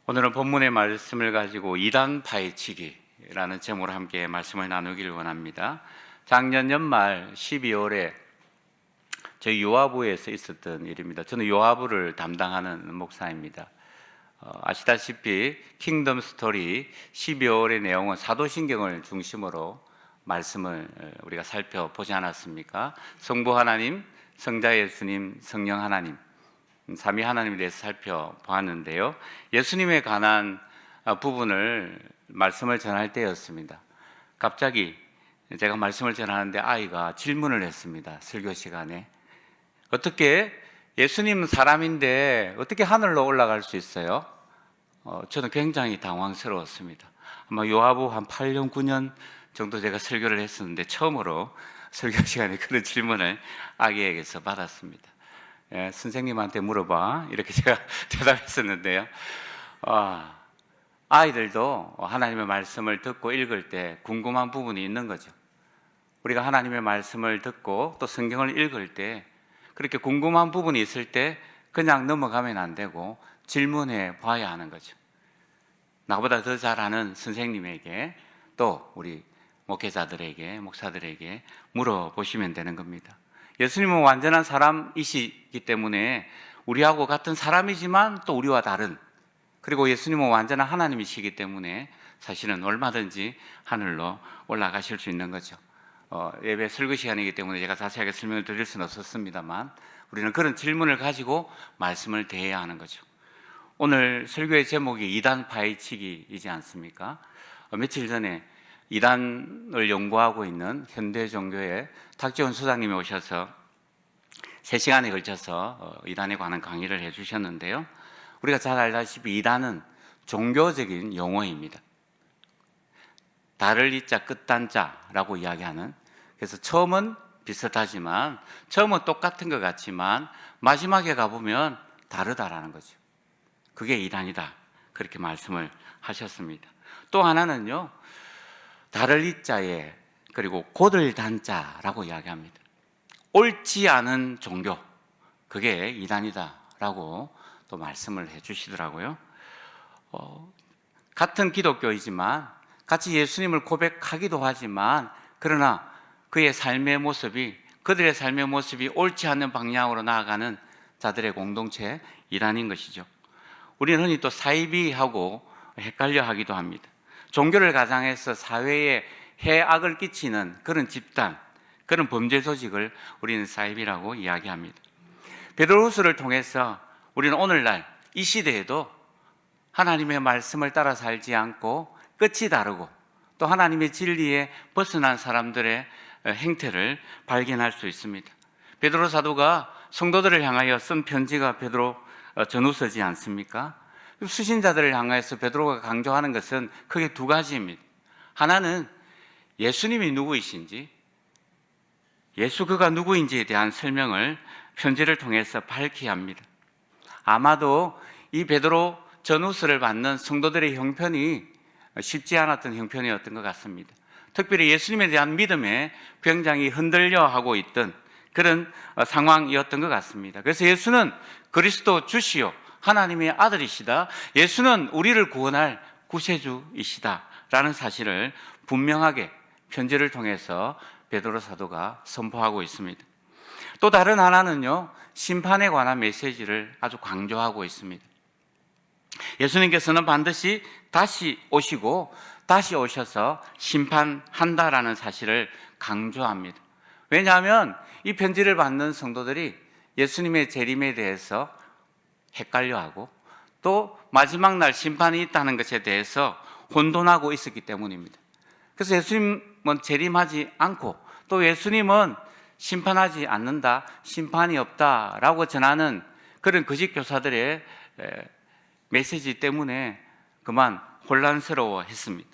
오늘은 본문의 말씀을 가지고 이단 파헤치기라는 제목으로 함께 말씀을 나누기를 원합니다. 작년 연말 12월에 저희 요하부에서 있었던 일입니다. 저는 요하부를 담당하는 목사입니다. 아시다시피 킹덤 스토리 12월의 내용은 사도신경을 중심으로 말씀을 우리가 살펴보지 않았습니까? 성부 하나님, 성자 예수님, 성령 하나님, 삼위 하나님에 대해서 살펴보았는데요. 예수님에 관한 부분을 말씀을 전할 때였습니다. 갑자기 제가 말씀을 전하는데 아이가 질문을 했습니다. 설교 시간에. 어떻게 예수님은 사람인데 어떻게 하늘로 올라갈 수 있어요? 저는 굉장히 당황스러웠습니다. 아마 요하부 한 8년, 9년 정도 제가 설교를 했었는데 처음으로 설교 시간에 그런 질문을 아기에게서 받았습니다. 선생님한테 물어봐 이렇게 제가 대답했었는데요. 아이들도 하나님의 말씀을 듣고 읽을 때 궁금한 부분이 있는 거죠. 우리가 하나님의 말씀을 듣고 또 성경을 읽을 때 그렇게 궁금한 부분이 있을 때 그냥 넘어가면 안 되고 질문해 봐야 하는 거죠. 나보다 더 잘 아는 선생님에게 또 우리 목회자들에게, 목사들에게 물어보시면 되는 겁니다. 예수님은 완전한 사람이시기 때문에 우리하고 같은 사람이지만 또 우리와 다른, 그리고 예수님은 완전한 하나님이시기 때문에 사실은 얼마든지 하늘로 올라가실 수 있는 거죠. 예배 설교 시간이기 때문에 제가 자세하게 설명을 드릴 수는 없었습니다만 우리는 그런 질문을 가지고 말씀을 대해야 하는 거죠. 오늘 설교의 제목이 이단 파헤치기이지 않습니까? 며칠 전에 이단을 연구하고 있는 현대 종교의 탁지원 소장님이 오셔서 3시간에 걸쳐서 이단에 관한 강의를 해주셨는데요. 우리가 잘 알다시피 이단은 종교적인 용어입니다. 달을 이자 끝단자라고 이야기하는, 그래서 처음은 비슷하지만 처음은 똑같은 것 같지만 마지막에 가보면 다르다라는 거죠. 그게 이단이다, 그렇게 말씀을 하셨습니다. 또 하나는요, 달을 이자에 그리고 곧을 단자라고 이야기합니다. 옳지 않은 종교, 그게 이단이다라고 또 말씀을 해주시더라고요. 같은 기독교이지만 같이 예수님을 고백하기도 하지만 그러나 그의 삶의 모습이, 그들의 삶의 모습이 옳지 않는 방향으로 나아가는 자들의 공동체, 이단인 것이죠. 우리는 흔히 또 사이비하고 헷갈려 하기도 합니다. 종교를 가장해서 사회에 해악을 끼치는 그런 집단, 그런 범죄 조직을 우리는 사이비라고 이야기합니다. 베드로후서를 통해서 우리는 오늘날 이 시대에도 하나님의 말씀을 따라 살지 않고 끝이 다르고 또 하나님의 진리에 벗어난 사람들의 행태를 발견할 수 있습니다. 베드로 사도가 성도들을 향하여 쓴 편지가 베드로 전후서지 않습니까? 수신자들을 향해서 베드로가 강조하는 것은 크게 두 가지입니다. 하나는 예수님이 누구이신지, 예수 그가 누구인지에 대한 설명을 편지를 통해서 밝혀야 합니다. 아마도 이 베드로 전후서를 받는 성도들의 형편이 쉽지 않았던 형편이었던 것 같습니다. 특별히 예수님에 대한 믿음에 굉장히 흔들려 하고 있던 그런 상황이었던 것 같습니다. 그래서 예수는 그리스도 주시오, 하나님의 아들이시다, 예수는 우리를 구원할 구세주이시다 라는 사실을 분명하게 편지를 통해서 베드로 사도가 선포하고 있습니다. 또 다른 하나는요, 심판에 관한 메시지를 아주 강조하고 있습니다. 예수님께서는 반드시 다시 오시고 다시 오셔서 심판한다라는 사실을 강조합니다. 왜냐하면 이 편지를 받는 성도들이 예수님의 재림에 대해서 헷갈려하고 또 마지막 날 심판이 있다는 것에 대해서 혼돈하고 있었기 때문입니다. 그래서 예수님은 재림하지 않고 또 예수님은 심판하지 않는다, 심판이 없다라고 전하는 그런 거짓 교사들의 메시지 때문에 그만 혼란스러워 했습니다.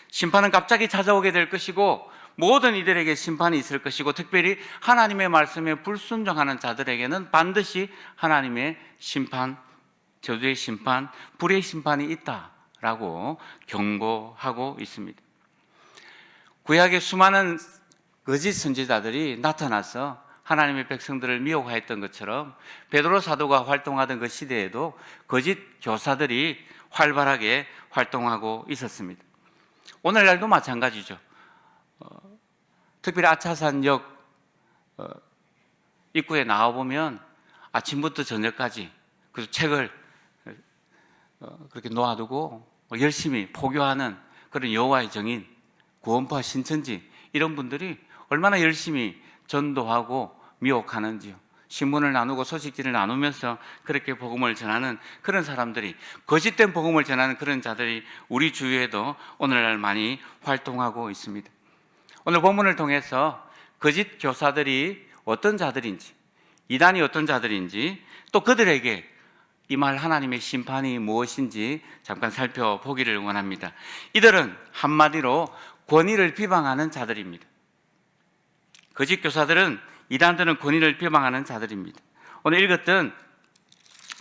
심판은 갑자기 찾아오게 될 것이고 모든 이들에게 심판이 있을 것이고 특별히 하나님의 말씀에 불순종하는 자들에게는 반드시 하나님의 심판, 저주의 심판, 불의 심판이 있다라고 경고하고 있습니다. 구약의 수많은 거짓 선지자들이 나타나서 하나님의 백성들을 미혹하였던 것처럼 베드로 사도가 활동하던 그 시대에도 거짓 교사들이 활발하게 활동하고 있었습니다. 오늘날도 마찬가지죠. 특별히 아차산역 입구에 나와보면 아침부터 저녁까지 그 책을 그렇게 놓아두고 열심히 포교하는 그런 여호와의 정인, 구원파 신천지 이런 분들이 얼마나 열심히 전도하고 미혹하는지요. 신문을 나누고 소식지를 나누면서 그렇게 복음을 전하는 그런 사람들이, 거짓된 복음을 전하는 그런 자들이 우리 주위에도 오늘날 많이 활동하고 있습니다. 오늘 본문을 통해서 거짓 교사들이 어떤 자들인지, 이단이 어떤 자들인지, 또 그들에게 임할 하나님의 심판이 무엇인지 잠깐 살펴보기를 원합니다. 이들은 한마디로 권위를 비방하는 자들입니다. 거짓 교사들은, 이단들은 권위를 비방하는 자들입니다. 오늘 읽었던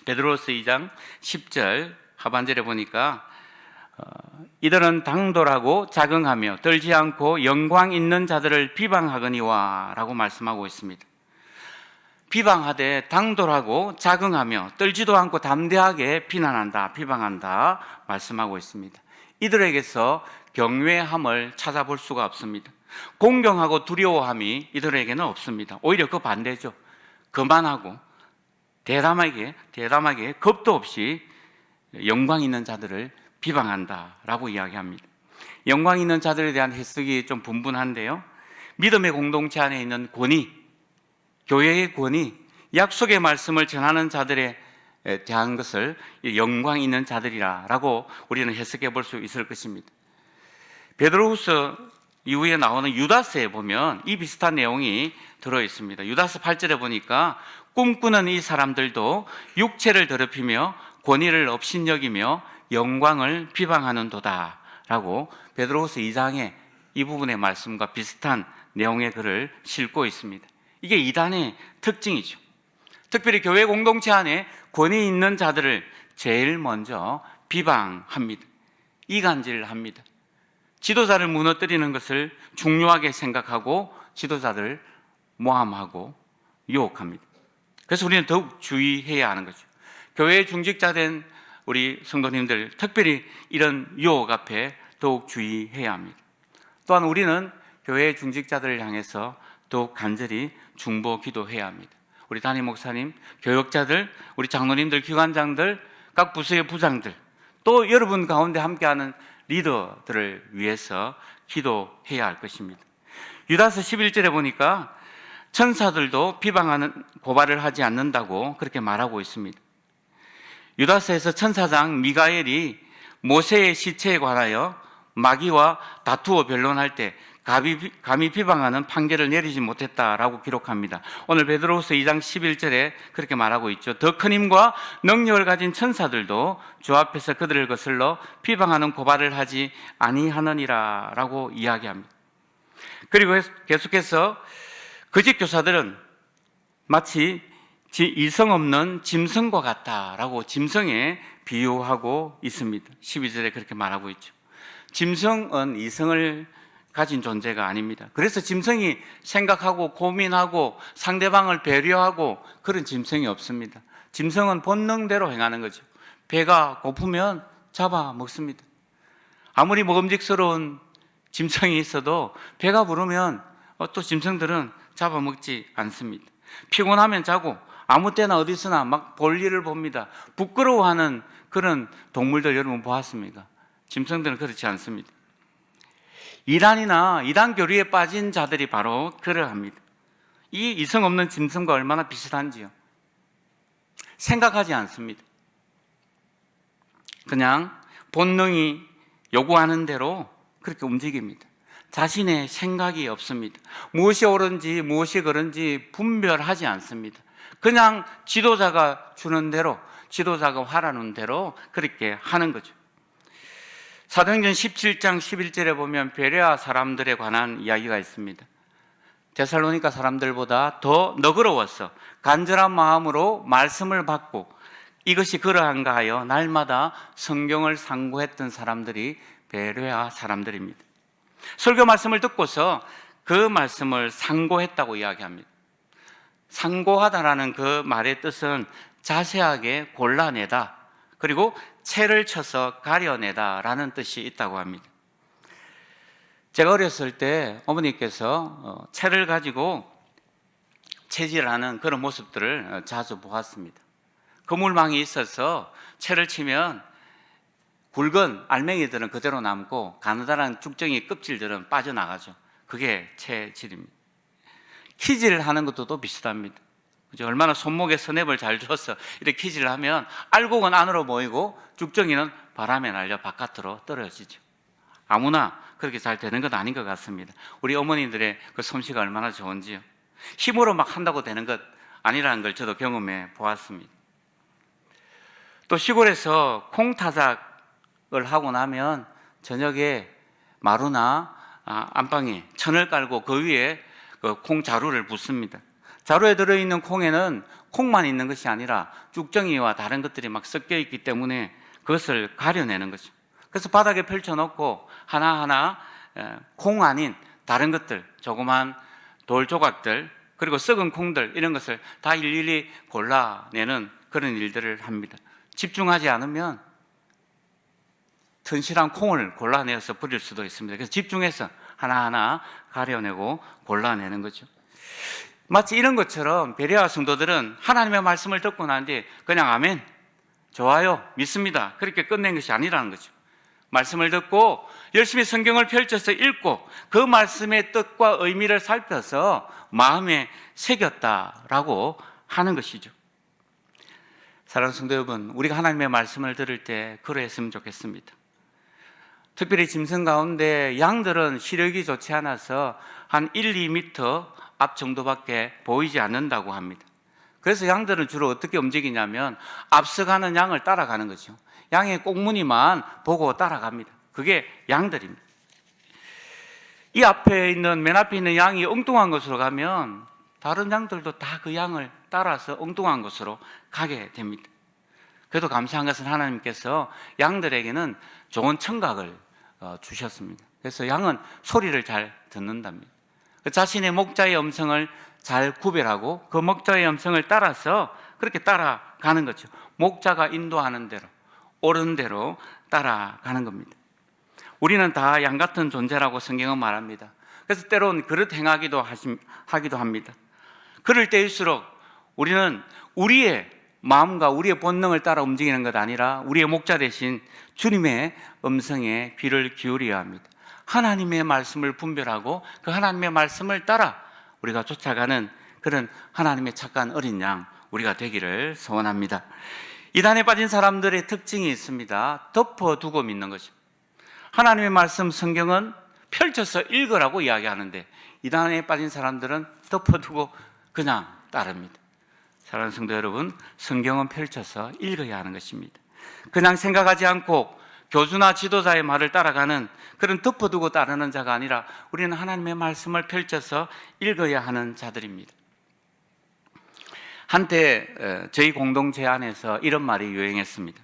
베드로서 2장 10절 하반절에 보니까 이들은 당돌하고 자긍하며 떨지 않고 영광 있는 자들을 비방하거니와 라고 말씀하고 있습니다. 비방하되 당돌하고 자긍하며 떨지도 않고 담대하게 비난한다, 비방한다 말씀하고 있습니다. 이들에게서 경외함을 찾아볼 수가 없습니다. 공경하고 두려워함이 이들에게는 없습니다. 오히려 그 반대죠. 거만하고 대담하게 겁도 없이 영광 있는 자들을 비방한다라고 이야기합니다. 영광 있는 자들에 대한 해석이 좀 분분한데요, 믿음의 공동체 안에 있는 권위, 교회의 권위, 약속의 말씀을 전하는 자들에 대한 것을 영광 있는 자들이라고 우리는 해석해 볼 수 있을 것입니다. 베드로후서 이후에 나오는 유다서에 보면 이 비슷한 내용이 들어 있습니다. 유다서 8절에 보니까 꿈꾸는 이 사람들도 육체를 더럽히며 권위를 업신여기며 영광을 비방하는도다 라고 베드로후서 2장에 이 부분의 말씀과 비슷한 내용의 글을 싣고 있습니다. 이게 이단의 특징이죠. 특별히 교회 공동체 안에 권위 있는 자들을 제일 먼저 비방합니다. 이간질합니다. 지도자를 무너뜨리는 것을 중요하게 생각하고 지도자들을 모함하고 유혹합니다. 그래서 우리는 더욱 주의해야 하는 거죠. 교회의 중직자된 우리 성도님들, 특별히 이런 유혹 앞에 더욱 주의해야 합니다. 또한 우리는 교회의 중직자들을 향해서 더욱 간절히 중보 기도해야 합니다. 우리 담임 목사님, 교역자들, 우리 장로님들, 기관장들, 각 부서의 부장들, 또 여러분 가운데 함께하는 리더들을 위해서 기도해야 할 것입니다. 유다서 11절에 보니까 천사들도 비방하는 고발을 하지 않는다고 그렇게 말하고 있습니다. 유다서에서 천사장 미가엘이 모세의 시체에 관하여 마귀와 다투어 변론할 때 감히 비방하는 판결을 내리지 못했다라고 기록합니다. 오늘 베드로후서 2장 11절에 그렇게 말하고 있죠. 더 큰 힘과 능력을 가진 천사들도 주 앞에서 그들을 거슬러 비방하는 고발을 하지 아니하느니라 라고 이야기합니다. 그리고 계속해서 거짓 교사들은 마치 이성 없는 짐승과 같다라고 짐승에 비유하고 있습니다. 12절에 그렇게 말하고 있죠. 짐승은 이성을 가진 존재가 아닙니다. 그래서 짐승이 생각하고 고민하고 상대방을 배려하고 그런 짐승이 없습니다. 짐승은 본능대로 행하는 거죠. 배가 고프면 잡아 먹습니다. 아무리 먹음직스러운 짐승이 있어도 배가 부르면 또 짐승들은 잡아먹지 않습니다. 피곤하면 자고 아무 때나 어디서나 막 볼일을 봅니다. 부끄러워하는 그런 동물들 여러분 보았습니까? 짐승들은 그렇지 않습니다. 이단이나 이단 교리에 빠진 자들이 바로 그러합니다. 이 이성 없는 짐승과 얼마나 비슷한지요. 생각하지 않습니다. 그냥 본능이 요구하는 대로 그렇게 움직입니다. 자신의 생각이 없습니다. 무엇이 옳은지 무엇이 그른지 분별하지 않습니다. 그냥 지도자가 주는 대로, 지도자가 하라는 대로 그렇게 하는 거죠. 사도행전 17장 11절에 보면 베레아 사람들에 관한 이야기가 있습니다. 데살로니가 사람들보다 더 너그러워서 간절한 마음으로 말씀을 받고 이것이 그러한가 하여 날마다 성경을 상고했던 사람들이 베레아 사람들입니다. 설교 말씀을 듣고서 그 말씀을 상고했다고 이야기합니다. 상고하다라는 그 말의 뜻은 자세하게 골라내다, 그리고 채를 쳐서 가려내다라는 뜻이 있다고 합니다. 제가 어렸을 때 어머니께서 채를 가지고 채질하는 그런 모습들을 자주 보았습니다. 그물망이 있어서 채를 치면 굵은 알맹이들은 그대로 남고 가느다란 쭉정이 껍질들은 빠져나가죠. 그게 채질입니다. 키질 하는 것도 또 비슷합니다. 얼마나 손목에 스냅을 잘 줘서 이렇게 키질을 하면 알곡은 안으로 모이고 쭉정이는 바람에 날려 바깥으로 떨어지죠. 아무나 그렇게 잘 되는 건 아닌 것 같습니다. 우리 어머니들의 그 솜씨가 얼마나 좋은지요. 힘으로 막 한다고 되는 것 아니라는 걸 저도 경험해 보았습니다. 또 시골에서 콩 타작을 하고 나면 저녁에 마루나 안방에 천을 깔고 그 위에 그 콩 자루를 붓습니다. 자루에 들어있는 콩에는 콩만 있는 것이 아니라 쭉정이와 다른 것들이 막 섞여 있기 때문에 그것을 가려내는 거죠. 그래서 바닥에 펼쳐놓고 하나하나 콩 아닌 다른 것들, 조그만 돌 조각들, 그리고 썩은 콩들 이런 것을 다 일일이 골라내는 그런 일들을 합니다. 집중하지 않으면 튼실한 콩을 골라내서 버릴 수도 있습니다. 그래서 집중해서 하나하나 가려내고 골라내는 거죠. 마치 이런 것처럼 베레아 성도들은 하나님의 말씀을 듣고 난 뒤에 그냥 아멘, 좋아요, 믿습니다, 그렇게 끝낸 것이 아니라는 거죠. 말씀을 듣고 열심히 성경을 펼쳐서 읽고 그 말씀의 뜻과 의미를 살펴서 마음에 새겼다라고 하는 것이죠. 사랑하는 성도 여러분, 우리가 하나님의 말씀을 들을 때 그러했으면 좋겠습니다. 특별히 짐승 가운데 양들은 시력이 좋지 않아서 한 1, 2m 앞 정도밖에 보이지 않는다고 합니다. 그래서 양들은 주로 어떻게 움직이냐면 앞서가는 양을 따라가는 거죠. 양의 꽁무니만 보고 따라갑니다. 그게 양들입니다. 이 앞에 있는, 맨 앞에 있는 양이 엉뚱한 곳으로 가면 다른 양들도 다 그 양을 따라서 엉뚱한 곳으로 가게 됩니다. 그래도 감사한 것은 하나님께서 양들에게는 좋은 청각을 주셨습니다. 그래서 양은 소리를 잘 듣는답니다. 자신의 목자의 음성을 잘 구별하고 그 목자의 음성을 따라서 그렇게 따라가는 거죠. 목자가 인도하는 대로, 옳은 대로 따라가는 겁니다. 우리는 다 양 같은 존재라고 성경은 말합니다. 그래서 때론 그릇 행하기도 합니다. 그럴 때일수록 우리는 우리의 마음과 우리의 본능을 따라 움직이는 것 아니라 우리의 목자 대신 주님의 음성에 귀를 기울여야 합니다. 하나님의 말씀을 분별하고 그 하나님의 말씀을 따라 우리가 쫓아가는 그런 하나님의 착한 어린 양 우리가 되기를 소원합니다. 이단에 빠진 사람들의 특징이 있습니다. 덮어두고 믿는 것입니다. 하나님의 말씀 성경은 펼쳐서 읽으라고 이야기하는데 이단에 빠진 사람들은 덮어두고 그냥 따릅니다. 사랑하는 성도 여러분, 성경은 펼쳐서 읽어야 하는 것입니다. 그냥 생각하지 않고 교주나 지도자의 말을 따라가는 그런 덮어두고 따르는 자가 아니라 우리는 하나님의 말씀을 펼쳐서 읽어야 하는 자들입니다. 한때 저희 공동체 안에서 이런 말이 유행했습니다.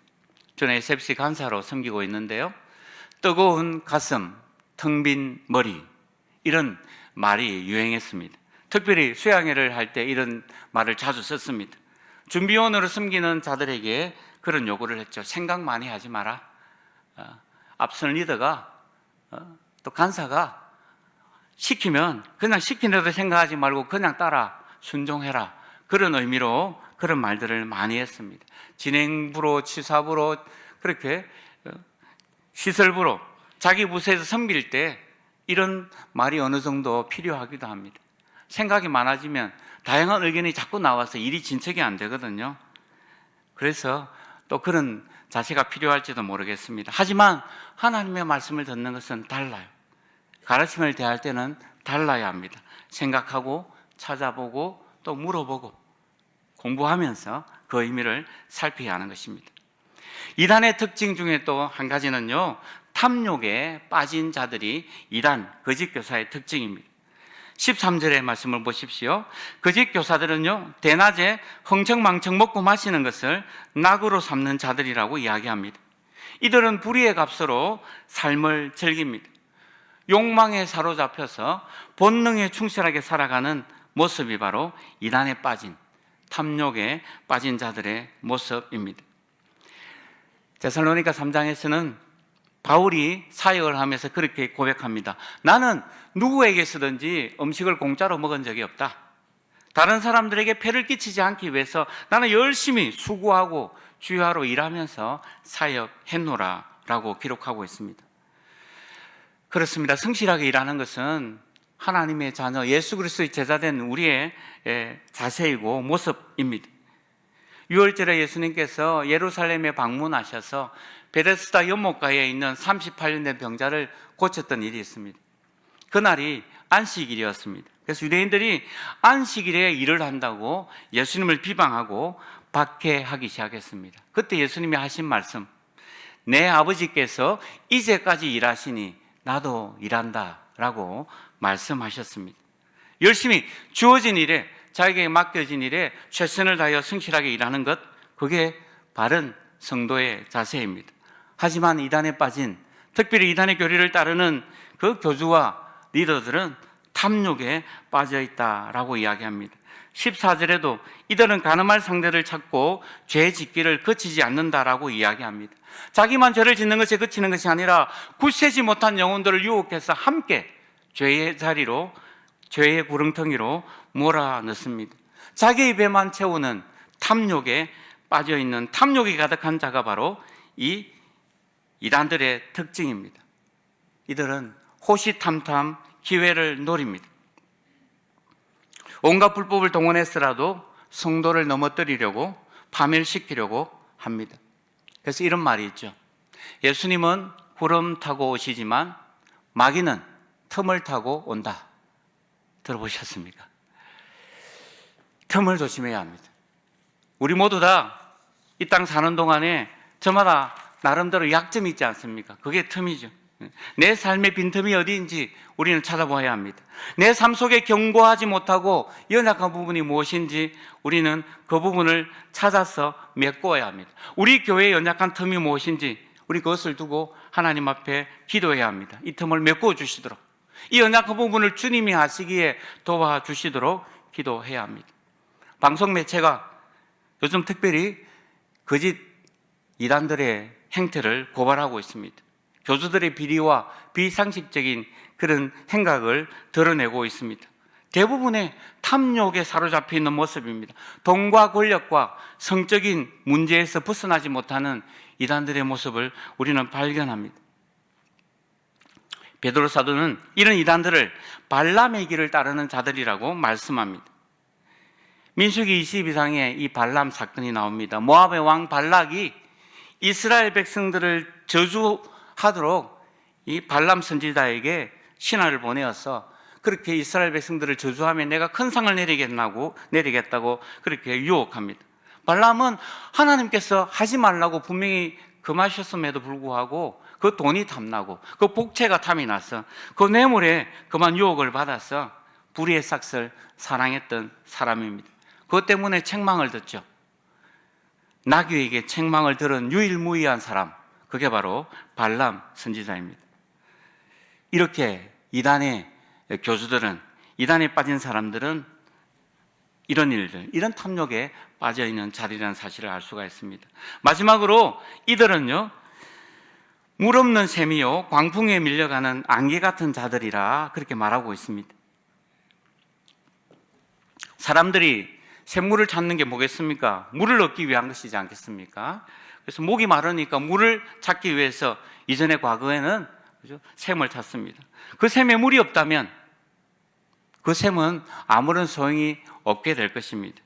저는 SFC 간사로 섬기고 있는데요, 뜨거운 가슴, 텅 빈 머리, 이런 말이 유행했습니다. 특별히 수양회를 할 때 이런 말을 자주 썼습니다. 준비원으로 섬기는 자들에게 그런 요구를 했죠. 생각 많이 하지 마라. 앞선 리더가 또 간사가 시키면 그냥 시키는 대로 생각하지 말고 그냥 따라 순종해라. 그런 의미로 그런 말들을 많이 했습니다. 진행부로, 치사부로, 그렇게 시설부로 자기 부서에서 섬길 때 이런 말이 어느 정도 필요하기도 합니다. 생각이 많아지면 다양한 의견이 자꾸 나와서 일이 진척이 안 되거든요. 그래서 또 그런 자세가 필요할지도 모르겠습니다. 하지만 하나님의 말씀을 듣는 것은 달라요. 가르침을 대할 때는 달라야 합니다. 생각하고 찾아보고 또 물어보고 공부하면서 그 의미를 살펴야 하는 것입니다. 이단의 특징 중에 또 한 가지는요, 탐욕에 빠진 자들이 이단 거짓 교사의 특징입니다. 13절의 말씀을 보십시오. 거짓 교사들은요, 대낮에 흥청망청 먹고 마시는 것을 낙으로 삼는 자들이라고 이야기합니다. 이들은 불의의 값으로 삶을 즐깁니다. 욕망에 사로잡혀서 본능에 충실하게 살아가는 모습이 바로 이단에 빠진, 탐욕에 빠진 자들의 모습입니다. 데살로니가 3장에서는 바울이 사역을 하면서 그렇게 고백합니다. 나는 누구에게서든지 음식을 공짜로 먹은 적이 없다. 다른 사람들에게 폐를 끼치지 않기 위해서 나는 열심히 수고하고 주야로 일하면서 사역했노라 라고 기록하고 있습니다. 그렇습니다. 성실하게 일하는 것은 하나님의 자녀, 예수 그리스도의 제자된 우리의 자세이고 모습입니다. 6월절에 예수님께서 예루살렘에 방문하셔서 베데스다 연못가에 있는 38년 된 병자를 고쳤던 일이 있습니다. 그날이 안식일이었습니다. 그래서 유대인들이 안식일에 일을 한다고 예수님을 비방하고 박해하기 시작했습니다. 그때 예수님이 하신 말씀, 내 아버지께서 이제까지 일하시니 나도 일한다 라고 말씀하셨습니다. 열심히 주어진 일에, 자기에게 맡겨진 일에 최선을 다하여 성실하게 일하는 것, 그게 바른 성도의 자세입니다. 하지만 이단에 빠진, 특별히 이단의 교리를 따르는 그 교주와 리더들은 탐욕에 빠져 있다라고 이야기합니다. 14절에도 이들은 가늠할 상대를 찾고 죄 짓기를 그치지 않는다라고 이야기합니다. 자기만 죄를 짓는 것에 그치는 것이 아니라 굳세지 못한 영혼들을 유혹해서 함께 죄의 자리로, 죄의 구렁텅이로 몰아넣습니다. 자기의 배만 채우는 탐욕에 빠져있는, 탐욕이 가득한 자가 바로 이 이단들의 특징입니다. 이들은 호시탐탐 기회를 노립니다. 온갖 불법을 동원해서라도 성도를 넘어뜨리려고, 파멸시키려고 합니다. 그래서 이런 말이 있죠. 예수님은 구름 타고 오시지만 마귀는 틈을 타고 온다. 들어보셨습니까? 틈을 조심해야 합니다. 우리 모두 다 이 땅 사는 동안에 저마다 나름대로 약점이 있지 않습니까? 그게 틈이죠. 내 삶의 빈틈이 어디인지 우리는 찾아봐야 합니다. 내 삶 속에 견고하지 못하고 연약한 부분이 무엇인지 우리는 그 부분을 찾아서 메꿔야 합니다. 우리 교회의 연약한 틈이 무엇인지 우리 그것을 두고 하나님 앞에 기도해야 합니다. 이 틈을 메꿔 주시도록, 이 연약한 부분을 주님이 하시기에 도와주시도록 기도해야 합니다. 방송 매체가 요즘 특별히 거짓 이단들의 행태를 고발하고 있습니다. 교주들의 비리와 비상식적인 그런 행각을 드러내고 있습니다. 대부분의 탐욕에 사로잡혀 있는 모습입니다. 돈과 권력과 성적인 문제에서 벗어나지 못하는 이단들의 모습을 우리는 발견합니다. 베드로 사도는 이런 이단들을 발람의 길을 따르는 자들이라고 말씀합니다. 민수기 22장에 이 발람 사건이 나옵니다. 모압의 왕 발락이 이스라엘 백성들을 저주하도록 이 발람 선지자에게 신하를 보내어서 그렇게 이스라엘 백성들을 저주하면 내가 큰 상을 내리겠다고 그렇게 유혹합니다. 발람은 하나님께서 하지 말라고 분명히 금하셨음에도 불구하고 그 돈이 탐나고 그 복채가 탐이 나서 그 뇌물에 그만 유혹을 받아서 불의의 싹을 사랑했던 사람입니다. 그것 때문에 책망을 듣죠. 나귀에게 책망을 들은 유일무이한 사람, 그게 바로 발람 선지자입니다. 이렇게 이단의 교주들은, 이단에 빠진 사람들은 이런 일들, 이런 탐욕에 빠져있는 자리라는 사실을 알 수가 있습니다. 마지막으로 이들은요, 물 없는 샘이요 광풍에 밀려가는 안개 같은 자들이라 그렇게 말하고 있습니다. 사람들이 샘물을 찾는 게 뭐겠습니까? 물을 얻기 위한 것이지 않겠습니까? 그래서 목이 마르니까 물을 찾기 위해서 이전의 과거에는 샘을 찾습니다. 그 샘에 물이 없다면 그 샘은 아무런 소용이 없게 될 것입니다.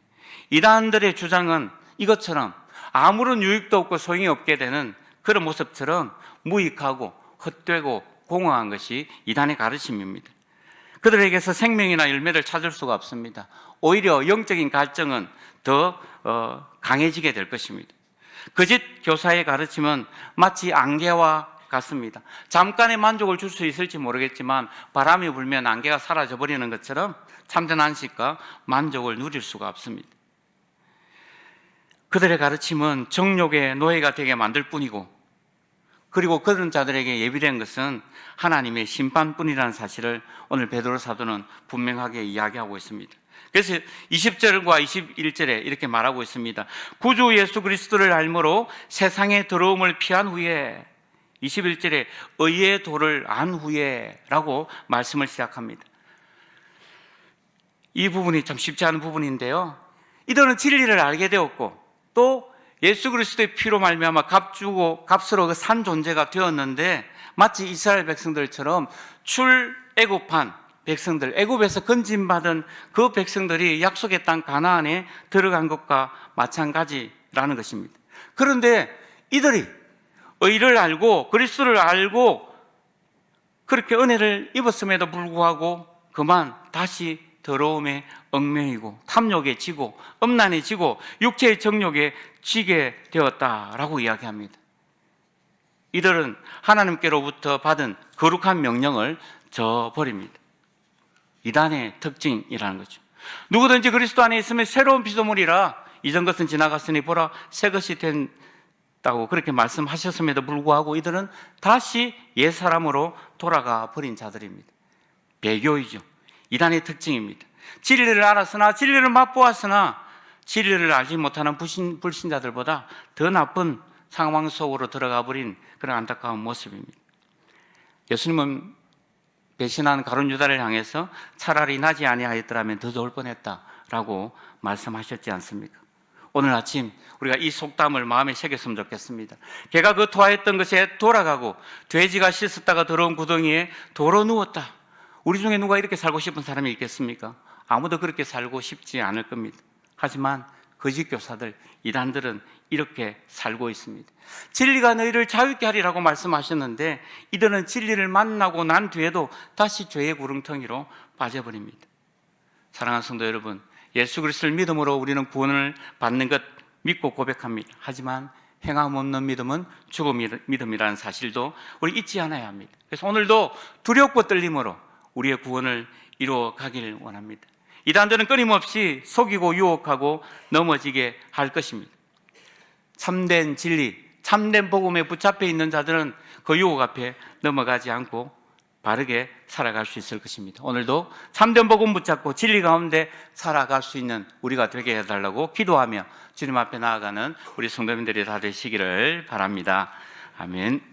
이단들의 주장은 이것처럼 아무런 유익도 없고 소용이 없게 되는 그런 모습처럼 무익하고 헛되고 공허한 것이 이단의 가르침입니다. 그들에게서 생명이나 열매를 찾을 수가 없습니다. 오히려 영적인 갈증은 더 강해지게 될 것입니다. 거짓 교사의 가르침은 마치 안개와 같습니다. 잠깐의 만족을 줄 수 있을지 모르겠지만 바람이 불면 안개가 사라져 버리는 것처럼 참된 안식과 만족을 누릴 수가 없습니다. 그들의 가르침은 정욕의 노예가 되게 만들 뿐이고, 그리고 그런 자들에게 예비된 것은 하나님의 심판뿐이라는 사실을 오늘 베드로 사도는 분명하게 이야기하고 있습니다. 그래서 20절과 21절에 이렇게 말하고 있습니다. 구주 예수 그리스도를 알므로 세상의 더러움을 피한 후에, 21절에 의의 도를 안 후에 라고 말씀을 시작합니다. 이 부분이 참 쉽지 않은 부분인데요, 이들은 진리를 알게 되었고 또 예수 그리스도의 피로 말미암아 값으로 그 산 존재가 되었는데, 마치 이스라엘 백성들처럼 출애굽한 백성들, 애굽에서 건진받은 그 백성들이 약속의 땅 가나안에 들어간 것과 마찬가지라는 것입니다. 그런데 이들이 의를 알고 그리스도를 알고 그렇게 은혜를 입었음에도 불구하고 그만 다시 더러움에 얽매이고 탐욕에 지고 음란에 지고 육체의 정욕에 지게 되었다라고 이야기합니다. 이들은 하나님께로부터 받은 거룩한 명령을 저버립니다. 이단의 특징이라는 거죠. 누구든지 그리스도 안에 있으면 새로운 피조물이라 이전 것은 지나갔으니 보라 새 것이 된다고 그렇게 말씀하셨음에도 불구하고 이들은 다시 옛사람으로 돌아가 버린 자들입니다. 배교이죠. 이단의 특징입니다. 진리를 알았으나, 진리를 맛보았으나 진리를 알지 못하는 불신자들보다 더 나쁜 상황 속으로 들어가 버린 그런 안타까운 모습입니다. 예수님은 배신한 가룟 유다를 향해서 차라리 나지 아니하였더라면 더 좋을 뻔했다라고 말씀하셨지 않습니까? 오늘 아침 우리가 이 속담을 마음에 새겼으면 좋겠습니다. 개가 그 토하였던 것에 돌아가고 돼지가 씻었다가 더러운 구덩이에 도로 누웠다. 우리 중에 누가 이렇게 살고 싶은 사람이 있겠습니까? 아무도 그렇게 살고 싶지 않을 겁니다. 하지만 거짓 교사들, 이단들은 이렇게 살고 있습니다. 진리가 너희를 자유케 하리라고 말씀하셨는데 이들은 진리를 만나고 난 뒤에도 다시 죄의 구렁텅이로 빠져버립니다. 사랑하는 성도 여러분, 예수 그리스도를 믿음으로 우리는 구원을 받는 것 믿고 고백합니다. 하지만 행함 없는 믿음은 죽은 믿음이라는 사실도 우리 잊지 않아야 합니다. 그래서 오늘도 두렵고 떨림으로 우리의 구원을 이루어 가기를 원합니다. 이단들은 끊임없이 속이고 유혹하고 넘어지게 할 것입니다. 참된 진리, 참된 복음에 붙잡혀 있는 자들은 그 유혹 앞에 넘어가지 않고 바르게 살아갈 수 있을 것입니다. 오늘도 참된 복음 붙잡고 진리 가운데 살아갈 수 있는 우리가 되게 해달라고 기도하며 주님 앞에 나아가는 우리 성도님들이 다 되시기를 바랍니다. 아멘.